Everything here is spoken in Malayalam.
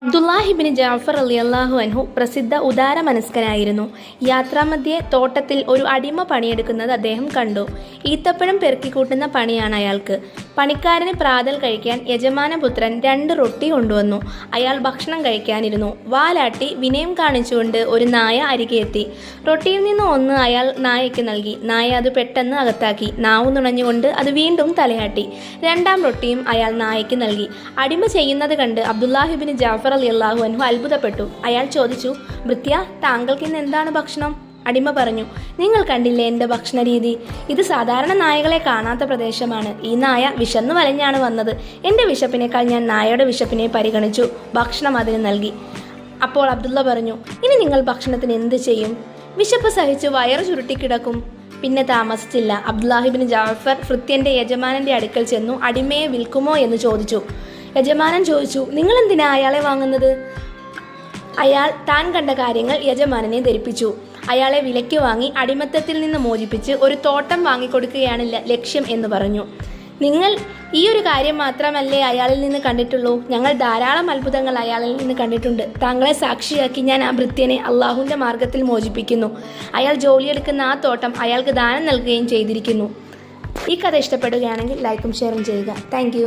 അബ്ദുല്ലാഹിബിൻ ജാഫർ റളിയല്ലാഹു അൻഹു പ്രസിദ്ധ ഉദാരമനസ്കനായിരുന്നു. യാത്രാമധ്യേ തോട്ടത്തിൽ ഒരു അടിമ പണിയെടുക്കുന്നത് അദ്ദേഹം കണ്ടു. ഈത്തപ്പഴം പെറുക്കിക്കൂട്ടുന്ന പണിയാണ് അയാൾക്ക്. പണിക്കാരന് പ്രാതൽ കഴിക്കാൻ യജമാനപുത്രൻ 2 റൊട്ടി കൊണ്ടുവന്നു. അയാൾ ഭക്ഷണം കഴിക്കാനിരുന്നു. വാലാട്ടി വിനയം കാണിച്ചുകൊണ്ട് ഒരു നായ അരികെ എത്തി. റൊട്ടിയിൽ നിന്ന് ഒന്ന് അയാൾ നായയ്ക്ക് നൽകി. നായ അത് പെട്ടെന്ന് അകത്താക്കി. നാവ് നുണഞ്ഞുകൊണ്ട് അത് വീണ്ടും തലയാട്ടി. 2ാം റൊട്ടിയും അയാൾ നായയ്ക്ക് നൽകി. അടിമ ചെയ്യുന്നത് കണ്ട് അബ്ദുല്ലാഹിബിൻ ജാഫർ റളിയല്ലാഹു അൻഹു അത്ഭുതപ്പെട്ടു. അയാൾ ചോദിച്ചു, ഭൃത്യ, താങ്കൾക്ക് ഇന്ന് എന്താണ് ഭക്ഷണം? അടിമ പറഞ്ഞു, നിങ്ങൾ കണ്ടില്ലേ എൻ്റെ ഭക്ഷണ രീതി? ഇത് സാധാരണ നായകളെ കാണാത്ത പ്രദേശമാണ്. ഈ നായ വിശന്നു വലഞ്ഞാണ് വന്നത്. എൻ്റെ വിശപ്പിനേക്കാൾ ഞാൻ നായയുടെ വിശപ്പിനെ പരിഗണിച്ചു ഭക്ഷണം അതിന് നൽകി. അപ്പോൾ അബ്ദുള്ള പറഞ്ഞു, ഇനി നിങ്ങൾ ഭക്ഷണത്തിന് എന്ത് ചെയ്യും? വിശപ്പ് സഹിച്ച് വയറ് ചുരുട്ടിക്കിടക്കും. പിന്നെ താമസിച്ചില്ല. അബ്ദുല്ലാഹിബിൻ ജാഫർ ഭൃത്യൻ്റെ യജമാനൻ്റെ അടുക്കൽ ചെന്നു അടിമയെ വിൽക്കുമോ എന്ന് ചോദിച്ചു. യജമാനൻ ചോദിച്ചു, നിങ്ങൾ എന്തിനാ അയാളെ വാങ്ങുന്നത്? അയാൾ താൻ കണ്ട കാര്യങ്ങൾ യജമാനനെ ധരിപ്പിച്ചു. അയാളെ വിലയ്ക്ക് വാങ്ങി അടിമത്തത്തിൽ നിന്ന് മോചിപ്പിച്ച് ഒരു തോട്ടം വാങ്ങിക്കൊടുക്കുകയാണ് ലക്ഷ്യം എന്ന് പറഞ്ഞു. നിങ്ങൾ ഈ ഒരു കാര്യം മാത്രമല്ലേ അയാളിൽ നിന്ന് കണ്ടിട്ടുള്ളൂ? ഞങ്ങൾ ധാരാളം അത്ഭുതങ്ങൾ അയാളിൽ നിന്ന് കണ്ടിട്ടുണ്ട്. താങ്കളെ സാക്ഷിയാക്കി ഞാൻ ആ ഭൃത്യനെ അള്ളാഹുവിൻ്റെ മാർഗത്തിൽ മോചിപ്പിക്കുന്നു. അയാൾ ജോലിയെടുക്കുന്ന ആ തോട്ടം അയാൾക്ക് ദാനം നൽകുകയും ചെയ്തിരിക്കുന്നു. ഈ കഥ ഇഷ്ടപ്പെടുകയാണെങ്കിൽ ലൈക്കും ഷെയറും ചെയ്യുക. താങ്ക്